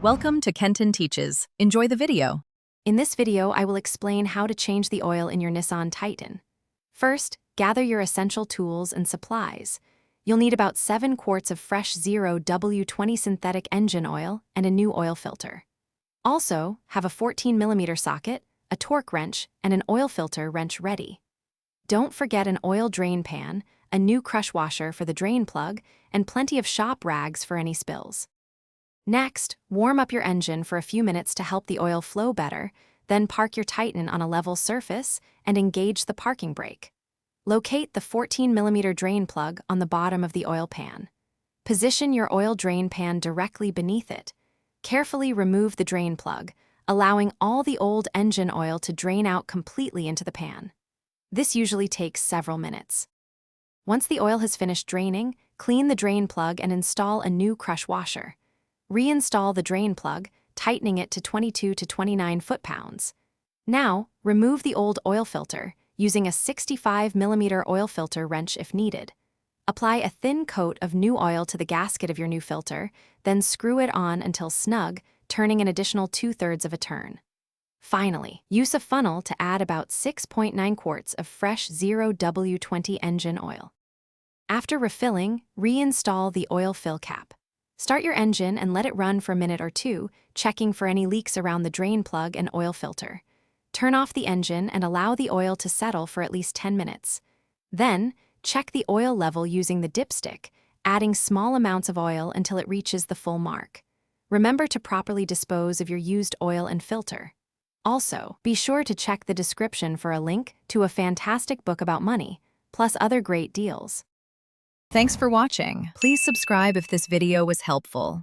Welcome to Kenton Teaches. Enjoy the video. In this video, I will explain how to change the oil in your Nissan Titan. First, gather your essential tools and supplies. You'll need about 7 quarts of fresh 0W20 synthetic engine oil and a new oil filter. Also, have a 14mm socket, a torque wrench, and an oil filter wrench ready. Don't forget an oil drain pan, a new crush washer for the drain plug, and plenty of shop rags for any spills. Next, warm up your engine for a few minutes to help the oil flow better, then park your Titan on a level surface and engage the parking brake. Locate the 14mm drain plug on the bottom of the oil pan. Position your oil drain pan directly beneath it. Carefully remove the drain plug, allowing all the old engine oil to drain out completely into the pan. This usually takes several minutes. Once the oil has finished draining, clean the drain plug and install a new crush washer. Reinstall the drain plug, tightening it to 22 to 29 foot-pounds. Now, remove the old oil filter, using a 65mm oil filter wrench if needed. Apply a thin coat of new oil to the gasket of your new filter, then screw it on until snug, turning an additional 2/3 of a turn. Finally, use a funnel to add about 6.9 quarts of fresh 0W20 engine oil. After refilling, reinstall the oil fill cap. Start your engine and let it run for a minute or two, checking for any leaks around the drain plug and oil filter. Turn off the engine and allow the oil to settle for at least 10 minutes. Then, check the oil level using the dipstick, adding small amounts of oil until it reaches the full mark. Remember to properly dispose of your used oil and filter. Also, be sure to check the description for a link to a fantastic book about money, plus other great deals. Thanks for watching. Please subscribe if this video was helpful.